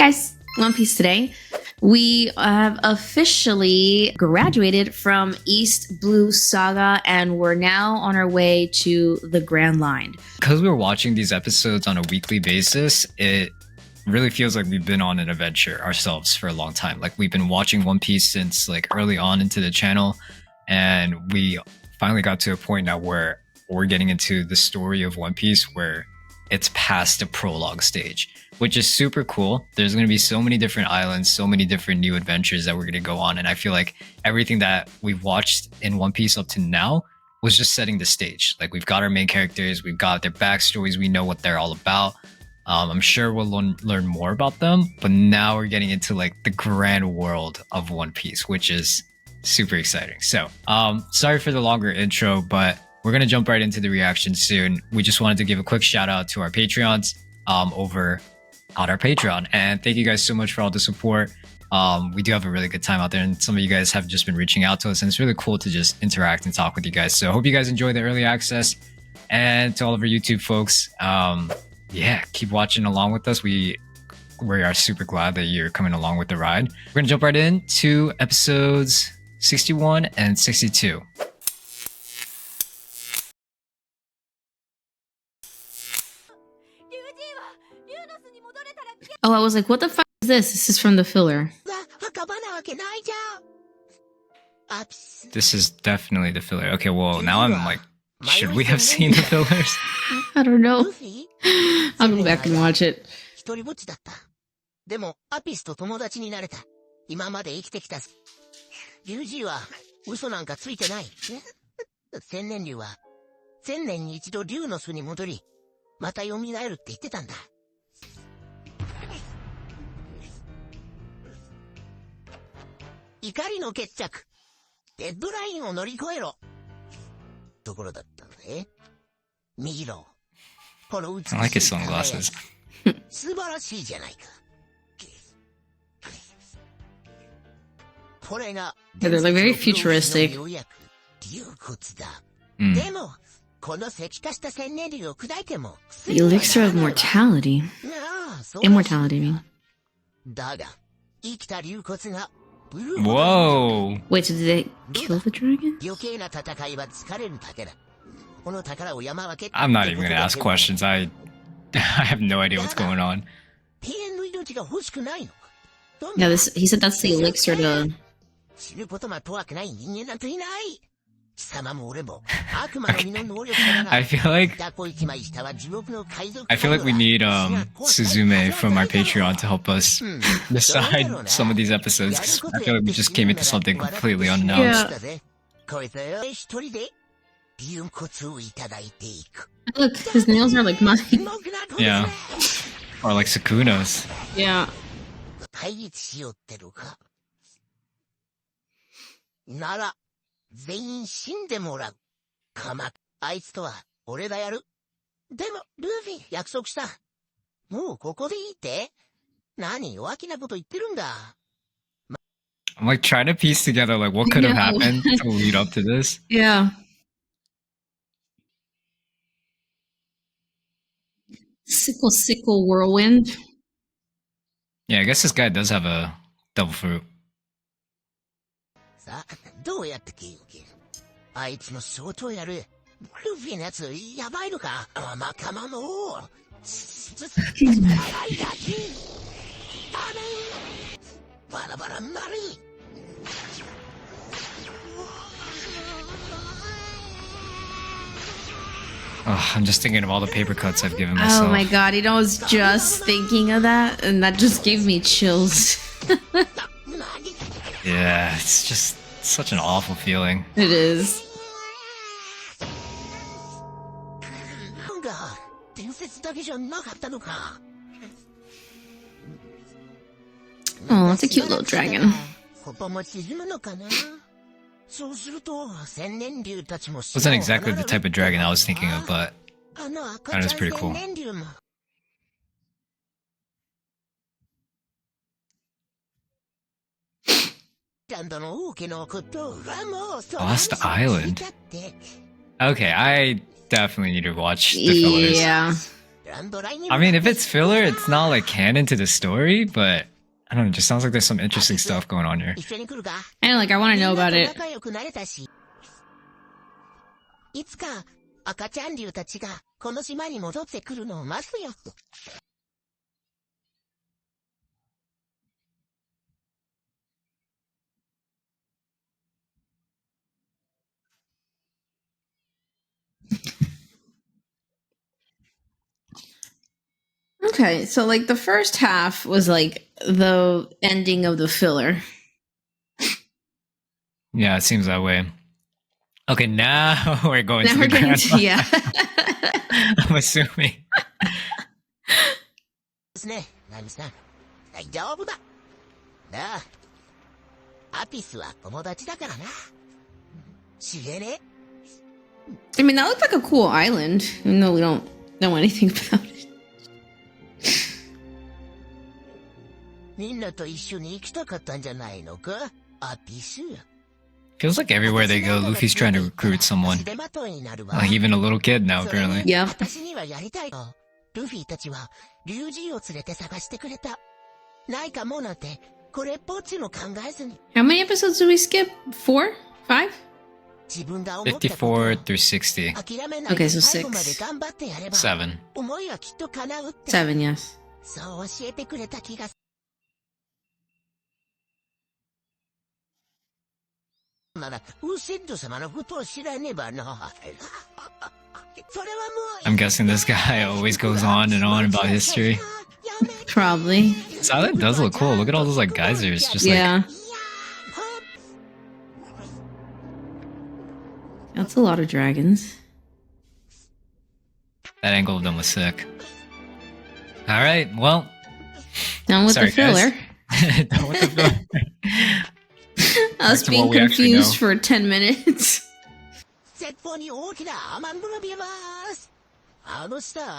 guys, One Piece today. We have officially graduated from East Blue Saga and we're now on our way to the Grand Line. Because we're watching these episodes on a weekly basis, it really feels like we've been on an adventure ourselves for a long time. Like we've been watching One Piece since like early on into the channel, and we finally got to a point now where we're getting into the story of One Piece where it's past the prologue stage, which is super cool. There's going to be so many different islands, so many different new adventures that we're going to go on. And I feel like everything that we've watched in One Piece up to now was just setting the stage. Like we've got our main characters, we've got their backstories, we know what they're all about. I'm sure we'll learn more about them, but now we're getting into like the grand world of One Piece, which is super exciting. So sorry for the longer intro, but we're going to jump right into the reaction soon. We just wanted to give a quick shout out to our Patreons over on our Patreon. And thank you guys so much for all the support. We do have a really good time out there, and some of you guys have just been reaching out to us, and it's really cool to just interact and talk with you guys. So I hope you guys enjoy the early access. And to all of our YouTube folks, yeah, keep watching along with us. We are super glad that you're coming along with the ride. We're going to jump right into episodes 61 and 62. Oh, I was like, what the fuck is this? This is from the filler. This is definitely the filler. Okay, well, now I'm like, should we have seen the fillers? I don't know. I'll go back and watch it. I like his sunglasses. Yeah, they're like very futuristic. The elixir of mortality. Immortality, I mean. Whoa! Wait, so did they kill the dragon? I'm not even going to ask questions. I have no idea what's going on. Yeah, he said that's the elixir to... I feel like we need Suzume from our Patreon to help us decide some of these episodes, 'cause I feel like we just came into something completely unannounced. Yeah. Look, his nails are like mine. Yeah. Or like Sukuna's. Yeah. I'm like trying to piece together like what could have happened to lead up to this. Yeah. Sickle whirlwind. Yeah, I guess this guy does have a devil fruit. Oh, I'm just thinking of all the paper cuts I've given myself. Oh my god, I was just thinking of that, and that just gave me chills. Yeah, it's just such an awful feeling. It is. Oh, it's a cute little dragon. Wasn't exactly the type of dragon I was thinking of, but that is pretty cool. Lost Island? Okay, I definitely need to watch the fillers. Yeah. I mean, if it's filler, it's not like canon to the story, but I don't know, it just sounds like there's some interesting stuff going on here. And like, I want to know about it. いつか赤ちゃん竜たちがこの島に戻ってくるのを待つよ。Okay, so like the first half was like the ending of the filler. Yeah, it seems that way. Okay, now we're going Now to we're the getting to, grand yeah. I'm assuming. ですね、ナミさん。大丈夫だ。なあ。アピスは友達だからな。知れね。I mean, that looked like a cool island, even though we don't know anything about it. みんなと一緒に行きたかったんじゃないのか、アピス。 Feels like everywhere they go, Luffy's trying to recruit someone. Like even a little kid now, apparently. Yeah. 私にはやりたい。ルフィたちはリュウジを連れて探してくれた。ないかもなんてこれっぽっちも考えずに。How many episodes did we skip? 4? 5? 自分が思ったことを54 through 60. 諦めない Okay, で so 最後まで頑張ってやれば、 7. 思いはきっと叶うって。 7, yes. そう教えてくれた気がする。ならウセッド様のことを知らねばな。それはもう I'm guessing this guy always goes on and on about history. Probably. This island does look cool. Look at all those like geysers. Just like Yeah. That's a lot of dragons. that angle of them was sick. All right, well, Done with sorry, the filler. guys. Done with the filler. Us to being what we actually confused know. for 10 minutes. 絶方に大きなアマンブラビアます。あのさ。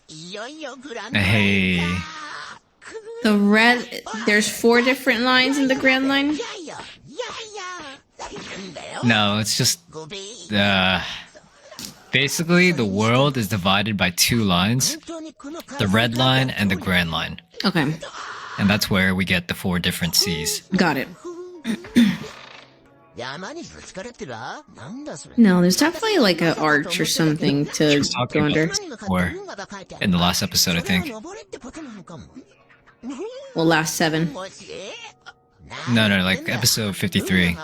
いよいよグランドライン Hey. だ。 The red, there's 4 different lines in the Grand Line. いやいや、いやいや。なんだよ。 No, it's just ごべん。 basically the world is divided by 2 lines, 本当にこの the red line and the grand line. Okay, And that's where we get the 4 different seas. got it. 山にぶつかれてるわ。なんだそれ。 No, there's definitely like an arch or something to was talking go under. about this before in the last episode, I think. Well, last 7. No, like episode 53.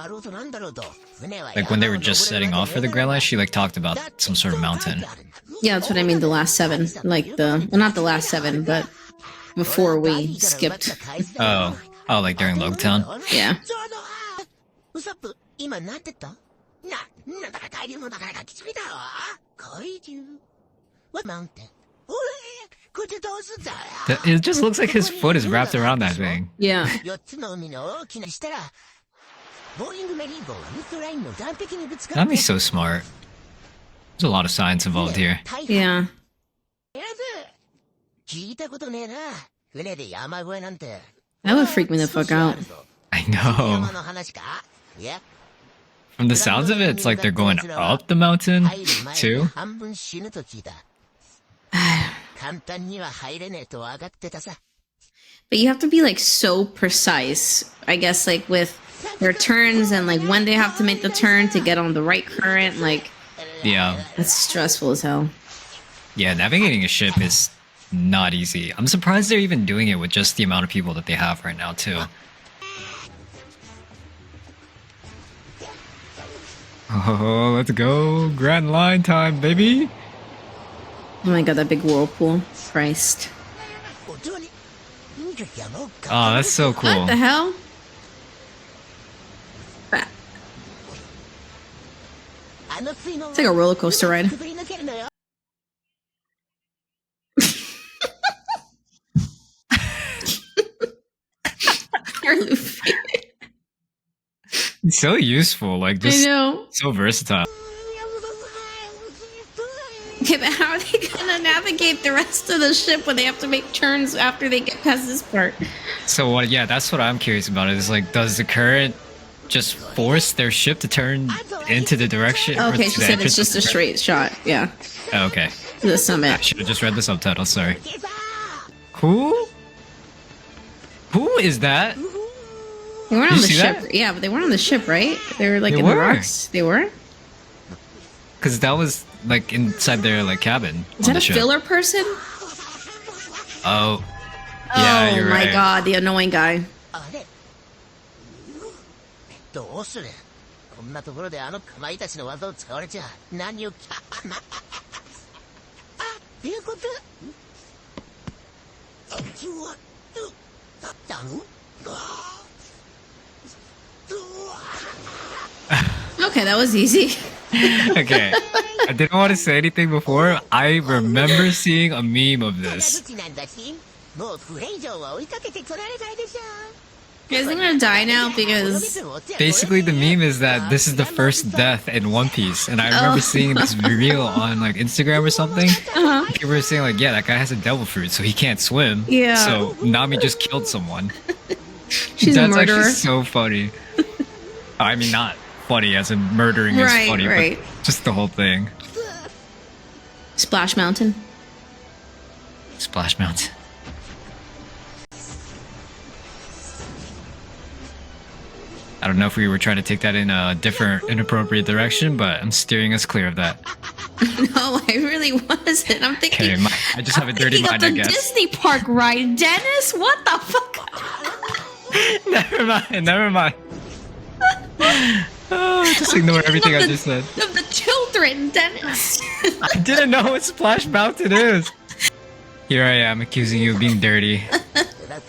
Like when they were just setting off for the Grand Line, she like talked about some sort of mountain. Yeah, that's what I mean, the last 7. Like well, not the last 7, but before we skipped. Oh, like during Logtown? Yeah. ウソップ、今なんて言った？なんだか海流の流れがきついだわ。海流 What mountain? おい、これどうすんだよ。 It just looks like his foot is wrapped around that thing. Yeah. 4つの海の大きなしたら、ボーリングメリー号がウッドラインの岸壁にぶつかって。 That'd be so smart. There's a lot of science involved here. Yeah. 聞いたことねえな。船で山越えなんて。 That would freak me the fuck out. I know. 山の話か？いや。 From the sounds of it, it's like they're going up the mountain, too. 半分死ぬと聞いた。簡単には入れねえと分かってたさ。 But you have to be like so precise, I guess, like with their turns and like when they have to make the turn to get on the right current. Like, Yeah. that's stressful as hell. Yeah, navigating a ship is not easy. I'm surprised they're even doing it with just the amount of people that they have right now, too. Oh, let's go. Grand Line time, baby. Oh my god, that big whirlpool. Christ. Oh, that's so cool. What the hell? That- It's like a roller coaster ride. You're Luffy. It's so useful, like I just know. so versatile. Okay, but how are they gonna navigate the rest of the ship when they have to make turns after they get past this part? So what? Yeah, that's what I'm curious about. Is like, does the current just force their ship to turn into the direction. or Okay, to she the said it's entrance just a of the- straight shot. Yeah, Oh, okay. to the I summit. should have just read the subtitle. Sorry. Who? Who is that? They weren't Did on you the see ship. that? Yeah, but they weren't on the ship, right? They were like They in were. the rocks. They were. Because that was like inside their like cabin. Is on that a the ship. filler person? Oh. Yeah, oh you're my right. god, the annoying guy. あれどうするこんなところであのかまいたちの技を使われちゃ何をいうことだん Okay, that was easy. Okay. I didn't want to say anything before. I remember seeing a meme of this. なんだしもうこれ以上は追いかけて取られないでしょ You guys, I'm gonna die now because Basically, the meme is that this is the first death in One Piece, and I remember seeing this reel on like Instagram or something. People were saying like, "Yeah, that guy has a devil fruit, so he can't swim." Yeah. So Nami just killed someone. she's That's a murderer. actually so funny. I mean, not funny as in murdering Right, is funny, right. but just the whole thing. Splash Mountain. Splash Mountain. I don't know if we were trying to take that in a different, inappropriate direction, but I'm steering us clear of that. No, I really wasn't. I'm thinking. Okay, I just have a dirty thinking mind, of I the guess. Disney park ride, Dennis. What the fuck? Never mind, never mind. Oh, just ignore everything I just said. Of the children, Dennis. I didn't know what Splash Mountain is. Here I am accusing you of being dirty.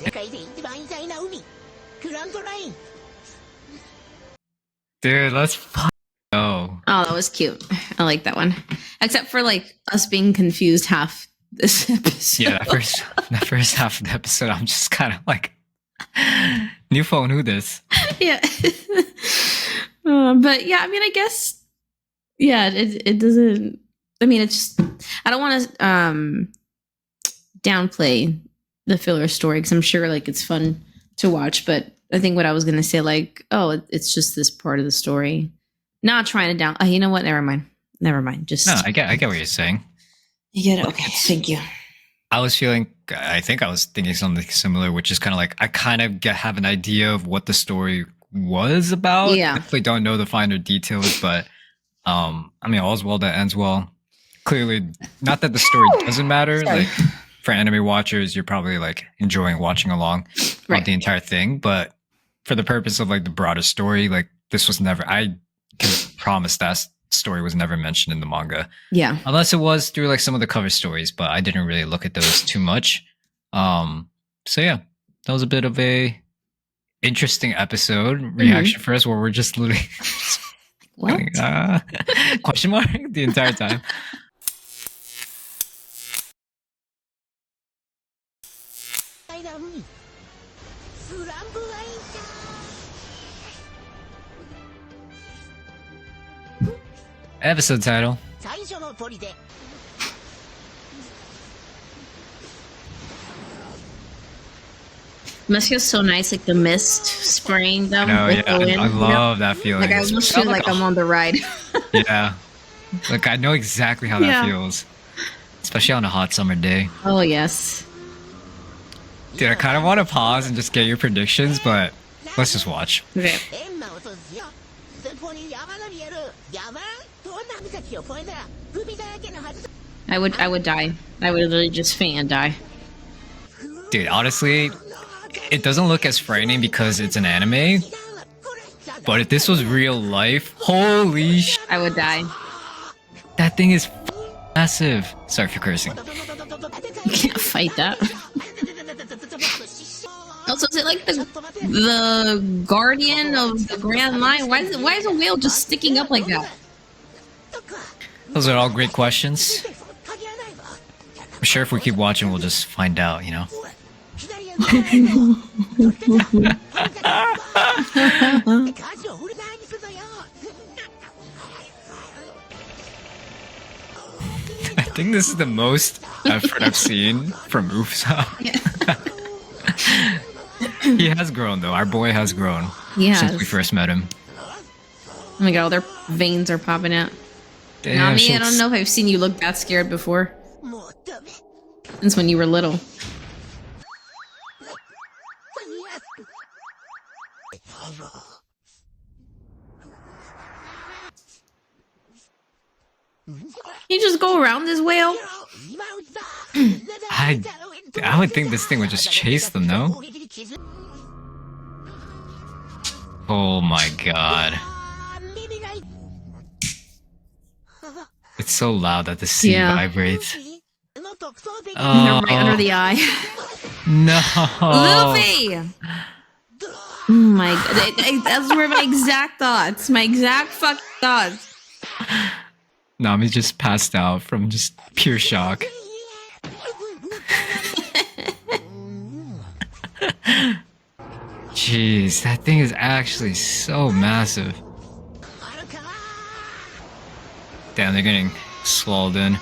世界で一番偉大な海グランドライン Dude, let's go. Oh, that was cute. I like that one. Except for like us being confused half this episode. Yeah, that first half of the episode, I'm just kind of like, new phone, who this? Yeah. But yeah, I mean, I guess, yeah, it doesn't, I mean, it's just, I don't want to downplay the filler story because I'm sure like it's fun to watch, but I think what I was going to say, like, oh, it's just this part of the story. Not trying to down, you know what? Never mind. Just, No, I get what you're saying. you get it. Okay. Thank you. I think I was thinking something similar, which is kind of like, I kind of have an idea of what the story was about. Yeah. I definitely don't know the finer details, but I mean, all's well that ends well. Clearly, not that the story doesn't matter. Sorry. Like for anime watchers, you're probably like enjoying watching along Right. with the entire thing. But for the purpose of like the broader story, like this was never, I can promise that story was never mentioned in the manga. Yeah. Unless it was through like some of the cover stories, but I didn't really look at those too much. So yeah, that was a bit of a interesting episode reaction for us where we're just literally What? question mark the entire time. 偉大な海スランブライン Episode title. 最初の砦 Must feel so nice, like the mist spraying them No, with yeah, the wind. I you know? love that feeling. Like I It's almost felt feel like I'm on the ride. yeah, like I know exactly how that Yeah. feels, especially on a hot summer day. Oh yes. Dude, I kind of want to pause and just get your predictions, but let's just watch. Okay. エンマを閉じよ前方に山が見える山どんな岬を越えたら海だらけのはず I would die. I would literally just faint and die. Dude, honestly, it doesn't look as frightening because it's an anime, but if this was real life, holy sh! I would die. That thing is massive. Sorry for cursing. You can't fight that. Also, is it like the guardian of the Grand Line? Why is a whale just sticking up like that? Those are all great questions. I'm sure if we keep watching, we'll just find out, you know? I think this is the most effort I've seen from Usopp. He has grown though. Our boy has grown since we first met him. Oh my god, all their veins are popping out. Damn, Nami, I don't know if I've seen you look that scared before. Since when you were little. You just go around this whale? I would think this thing would just chase them, no? Oh my god. It's so loud that the sea vibrates. Oh. Right under the eye. No. Luffy! Oh my god. That's where my exact thoughts. My exact fucking thoughts. Nami just passed out from just pure shock. Jeez, that thing is actually so massive. Damn, they're getting swallowed in.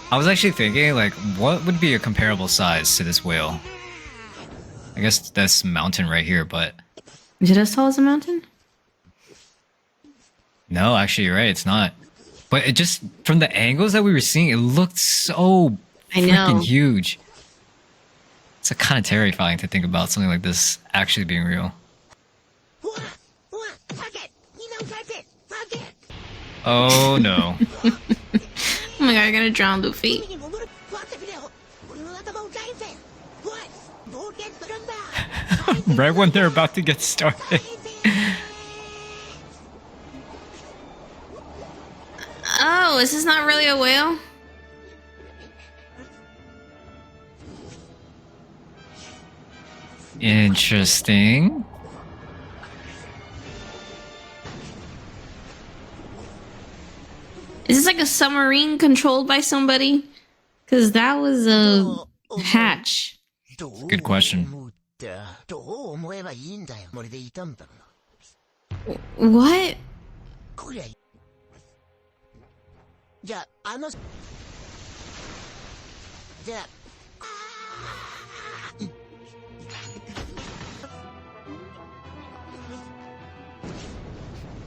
I was actually thinking, like, what would be a comparable size to this whale? I guess this mountain right here, but... Is it as tall as a mountain? No, actually, you're right, it's not. But it just, from the angles that we were seeing, it looked so freaking huge. It's kind of terrifying to think about something like this actually being real. Oh no. Oh my god, you're gonna drown Luffy. Right when they're about to get started. Oh, is this not really a whale? Interesting. Is this like a submarine controlled by somebody? Because that was a hatch. Good question. What?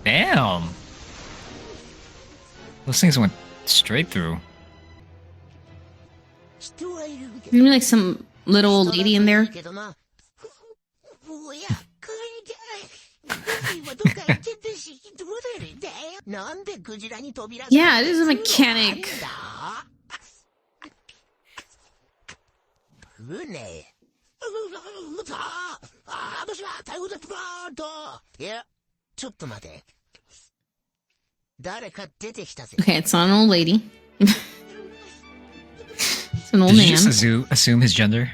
Damn. Those things went straight through. Maybe like some little old lady in there. Yeah, it is a mechanic. Okay, it's not an old lady. It's an old Did man. you just assume his gender?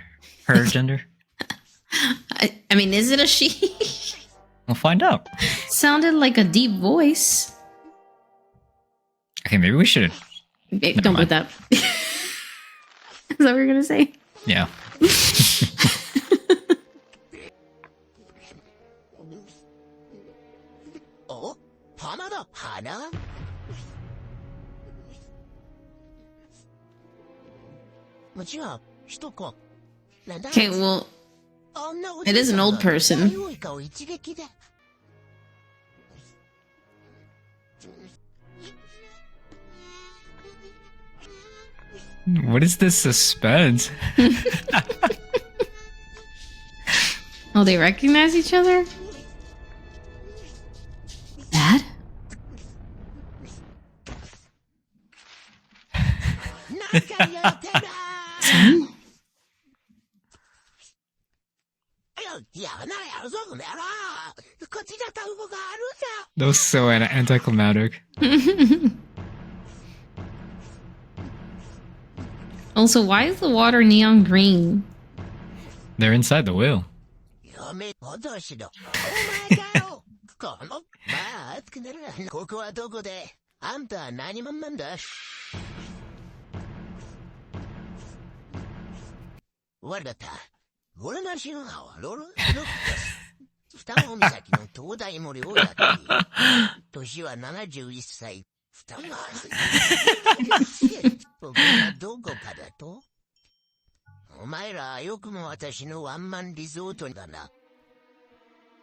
Her gender? I mean, is it a she? We'll find out. Sounded like a deep voice. Okay, maybe we should. Don't put that. Is that what you're gonna say? Yeah. Okay, well, it is an old person. What is this suspense? Oh, they recognize each other? Dad? Son? That was so anticlimactic. Also, why is the water neon green? They're inside the whale.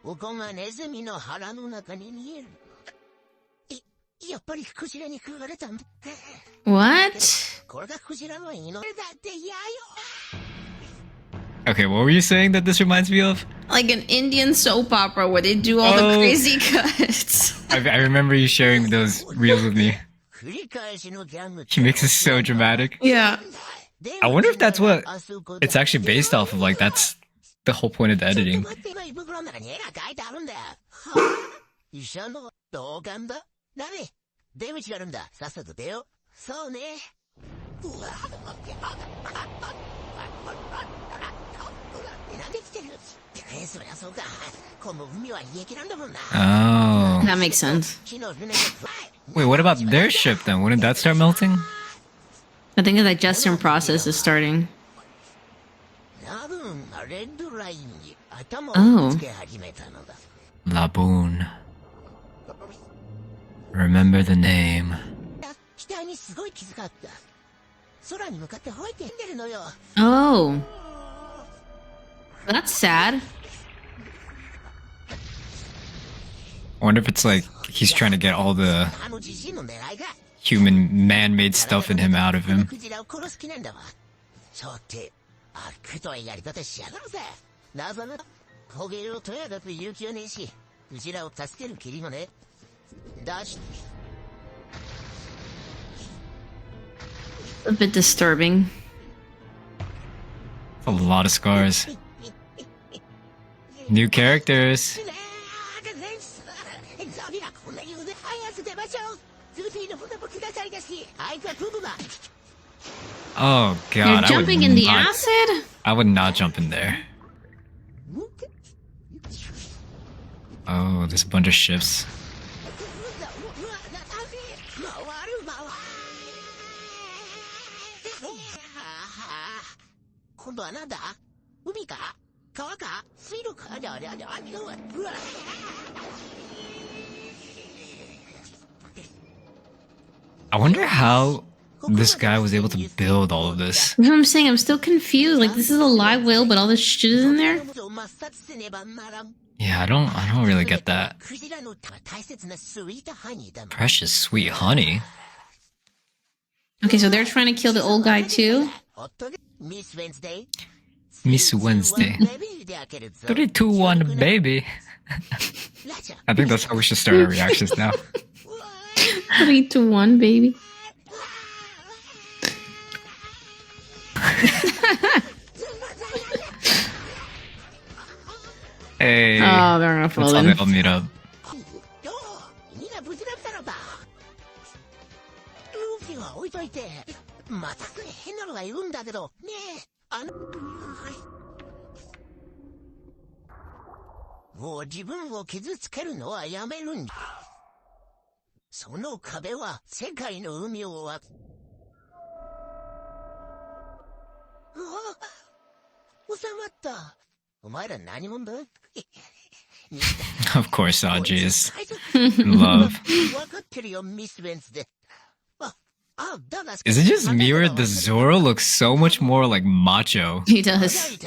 おこがネズミの腹の中に見える。やっぱりクジラに食われたんだ。 What? これがクジラの命だってやよ。 Okay, what were you saying that this reminds me of? Like an Indian soap opera where they do all the Oh. crazy cuts. I remember you sharing those reels with me. 繰り返しのギャング。 He makes it so dramatic. Yeah. I wonder if that's what it's actually based off of. Like, that's the whole point of the editing. 今胃袋の中に絵が描いてあるんだよ。医者の同感だ。ダメ。出口があるんだ。さっさと出よう。そうね。なんで来てる？そりゃそうか。この海は胃液なんだもんな。 Oh. That makes sense. Wait, what about their ship then? Wouldn't that start melting? I think the digestion process is starting. 多分レッドラインに頭をつけ始めたのだ。 LABOON. Remember the name. 額にすごい傷があった。空に向かって吠えてんでるのよ。 Oh. That's sad. I wonder if it's like he's trying to get all the あのじじいの狙いが。 human man-made stuff in him out of him. クジラを殺す気なんだわ。そうってあっくとやり方しやがるぜ。なぜなら焦げるとやだと勇気はねえし、クジラを助けるきりもね。だし。 A bit disturbing. A lot of scars. New characters. Oh You're god, jumping in the acid? I would not jump in there. Oh, there's a bunch of ships. 今度はなんだ？海か？川か？水路か？うわ。 I wonder how this guy was able to build all of this. That's what I'm saying. I'm still confused. Like, this is a live whale, but all this shit is in there? Yeah, I don't really get that. Precious sweet honey. Okay, so they're trying to kill the old guy too? Miss Wednesday. Miss Wednesday. 3, 2, 1, baby. I think that's how we should start our reactions now. 3 to 1, baby. Hey. Oh, they're gonna fall That's how in. they all meet up. Of course, Aji is in love. Is it just me or does Zoro look so much more like macho? He does.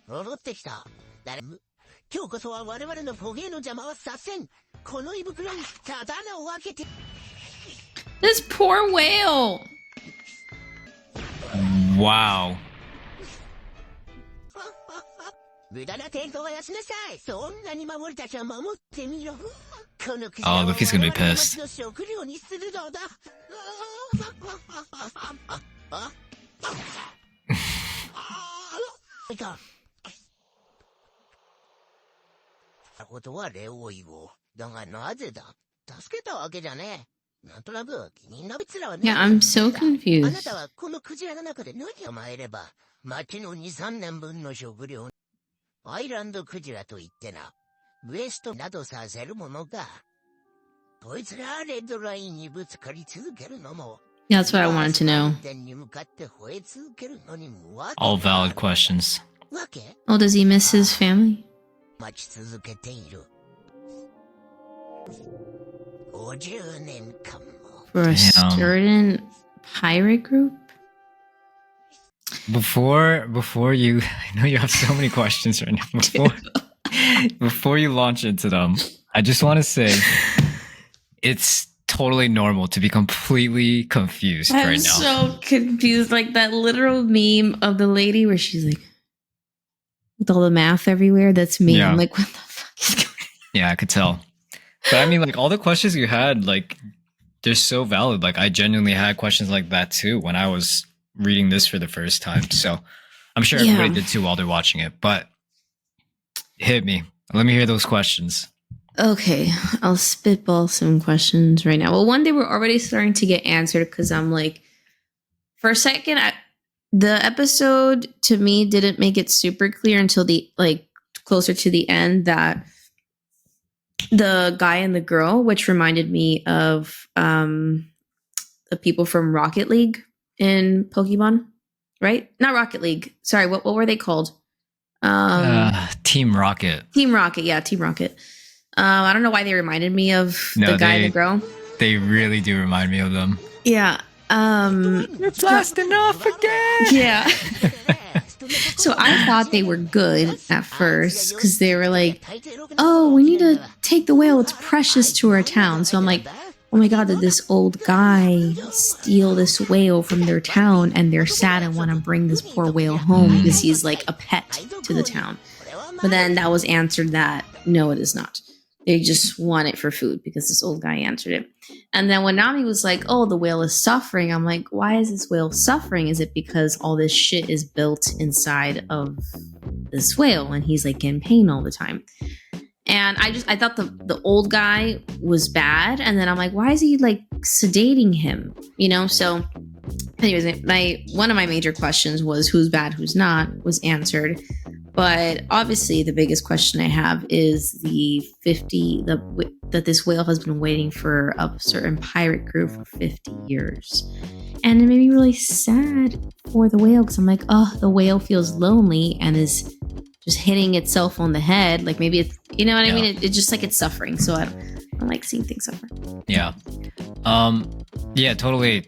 戻ってきた。今日こそは我々の捕鯨の邪魔はさせん。この胃袋に刀を開けて。 This poor whale. Wow. 無駄な抵抗はやしなさい。そんなに守りたちは守ってみろ。このクジ Oh, ラを Luffy's gonna be 我々の pissed. 町の食料にするのだ。いかん。ことは礼を言おう。だがなぜだ？助けたわけじゃねえ。なんとなく気になるつらはね。 Yeah, I'm so あな confused. たはこのクジラの中で何を参れば、町の2、3年分の食料、アイランドクジラと言ってな、ウエストなどさせるものか。こいつがレッドラインにぶつかり続けるのも、 Yeah, that's what I wanted to know. 点に向かって吠え続けるのにもわけ All valid questions. わけ Oh, does he miss his family? 待ち続けている。50年間も。 For a Damn. certain pirate group? before you, I know you have so many questions right now. Before you launch into them, I just want to say it's totally normal to be completely confused I'm right now. so confused. Like that literal meme of the lady where she's like, with all the math everywhere. That's me. Yeah. I'm like, what the fuck is going on? Yeah, I could tell. But I mean, like all the questions you had, like they're so valid. Like I genuinely had questions like that too when I was reading this for the first time. So I'm sure everybody did too while they're watching it. But hit me. Let me hear those questions. Okay, I'll spitball some questions right now. Well, one, they were already starting to get answered because I'm like, for a second, the episode to me didn't make it super clear until the like closer to the end that the guy and the girl, which reminded me of the people from Rocket League in Pokemon, right? Not Rocket League. Sorry, what were they called? Team Rocket. Team Rocket, yeah, Team Rocket. I don't know why they reminded me of the guy and the girl. They really do remind me of them. Yeah. You're blasting off again. Yeah. So I thought they were good at first because they were like, oh, we need to take the whale. It's precious to our town. So I'm like, oh my God, did this old guy steal this whale from their town and they're sad and want to bring this poor whale home because he's like a pet to the town. But then that was answered that no, it is not. They just want it for food because this old guy answered it. And then when Nami was like, oh, the whale is suffering, I'm like, why is this whale suffering? Is it because all this shit is built inside of this whale and he's like in pain all the time? And I thought the old guy was bad. And then I'm like, why is he like sedating him? You know? So anyways, one of my major questions was who's bad, who's not, was answered. But obviously, the biggest question I have is that this whale has been waiting for a certain pirate crew for 50 years. And it made me really sad for the whale because I'm like, oh, the whale feels lonely and is just hitting itself on the head. Like maybe it's, you know what I mean? It's just like it's suffering. So I don't like seeing things suffer. Yeah. Yeah, totally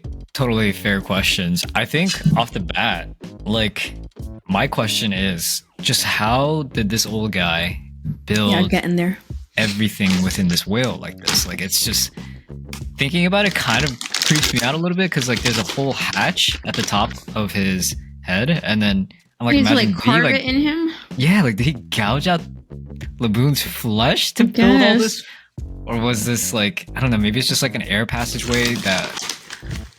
fair questions. I think off the bat, like my question is just how did this old guy build getting there everything within this whale like this? Like it's just thinking about it kind of creeps me out a little bit because like there's a whole hatch at the top of his head, and then I'm like, imagine like carve it in him. Yeah, like did he gouge out LABOON's flesh to build all this, or was this like I don't know? Maybe it's just like an air passageway that.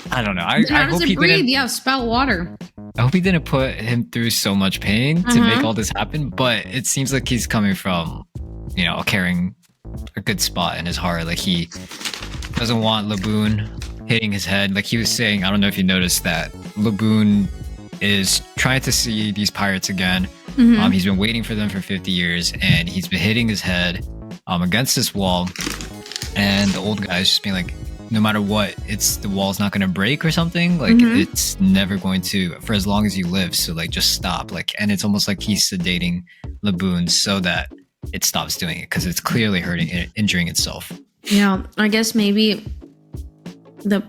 I don't know. I hope he breathe. Yeah, spout water. I hope he didn't put him through so much pain to make all this happen. But it seems like he's coming from, carrying a good spot in his heart. Like he doesn't want LABOON hitting his head. Like he was saying, I don't know if you noticed that LABOON is trying to see these pirates again. He's been waiting for them for 50 years, and he's been hitting his head against this wall. And the old guy's just being like, no matter what, the wall's not going to break or something. Like it's never going to for as long as you live. So like just stop. Like, and it's almost like he's sedating LABOON so that it stops doing it because it's clearly injuring itself. Yeah, I guess maybe this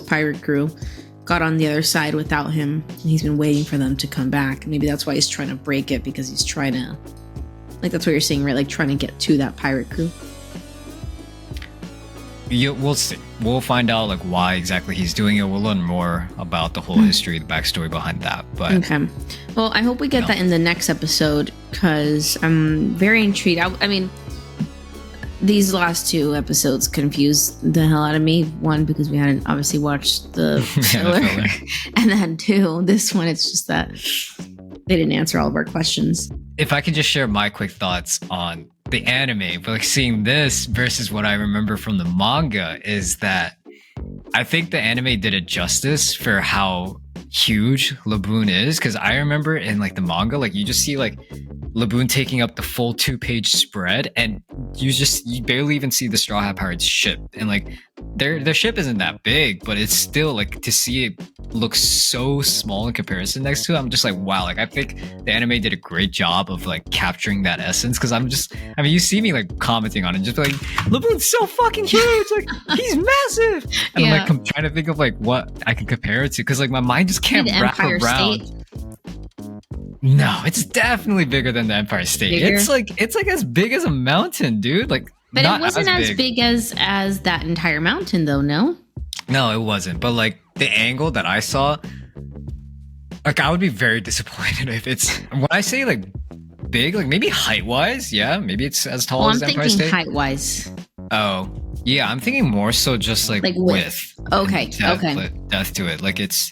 pirate crew got on the other side without him. And he's been waiting for them to come back. Maybe that's why he's trying to break it because he's trying to, like that's what you're saying, right? Like trying to get to that pirate crew. We'll see. We'll find out like why exactly he's doing it. We'll learn more about the whole history, the backstory behind that. But okay, well, I hope we get that in the next episode because I'm very intrigued. I mean, these last two episodes confused the hell out of me. One, because we hadn't obviously watched the filler, and then two, this one, it's just that they didn't answer all of our questions. If I could just share my quick thoughts on the anime, but like seeing this versus what I remember from the manga is that I think the anime did it justice for how huge LABOON is. Because I remember in like the manga, like you just see like LABOON taking up the full 2-page spread, and you barely even see the Straw Hat Pirates ship, and like their ship isn't that big, but it's still like to see it looks so small in comparison next to it. I'm just like, wow, like I think the anime did a great job of like capturing that essence. Cause I mean, you see me like commenting on it, just like, LABOON's so fucking huge, like he's massive. And Yeah. I'm trying to think of like what I can compare it to, cause like my mind just can't The wrap Empire around. State. No, it's definitely bigger than the Empire State. Bigger? It's like as big as a mountain, dude. Like, But not it wasn't as big as that entire mountain, though. No. No, it wasn't. But like the angle that I saw, like I would be very disappointed if it's when I say like big, like maybe height wise, yeah, maybe it's as tall Well, as I'm the Empire thinking State. height wise. Oh, yeah, I'm thinking more so just like width. Okay, and depth, okay. like, depth to it. Like it's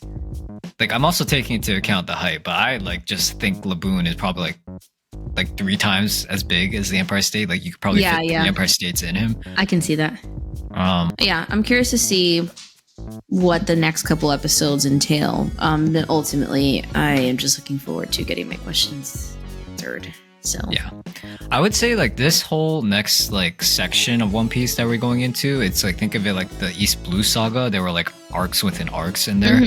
like I'm also taking into account the height, but I like just think LABOON is probably like 3 times as big as the Empire State. Like you could probably fit the Empire States in him. I can see that. Yeah, I'm curious to see what the next couple episodes entail. But ultimately, I am just looking forward to getting my questions answered. So yeah, I would say like this whole next like section of One Piece that we're going into, it's like think of it like the East Blue Saga. There were like arcs within arcs in there.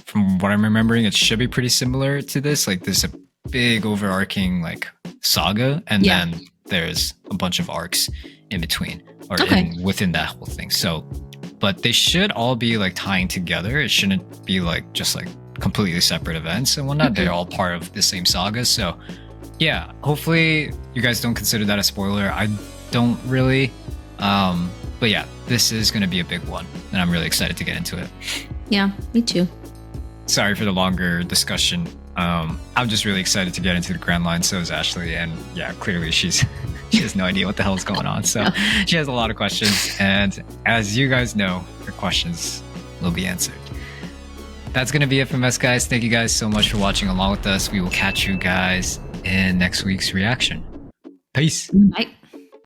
From what I'm remembering, it should be pretty similar to this. Like there's a big overarching like saga, and then there's a bunch of arcs in between or within that whole thing. So, but they should all be like tying together. It shouldn't be like just like completely separate events and whatnot. They're all part of the same saga. So, yeah, hopefully you guys don't consider that a spoiler. I don't really. But yeah, this is going to be a big one, and I'm really excited to get into it. Yeah, me too. Sorry for the longer discussion. I'm just really excited to get into the Grand Line. So is Ashley, and yeah, clearly she has no idea what the hell is going on. So she has a lot of questions, and as you guys know, her questions will be answered. That's going to be it from us, guys. Thank you guys so much for watching along with us. We will catch you guys in next week's reaction. Peace. Bye.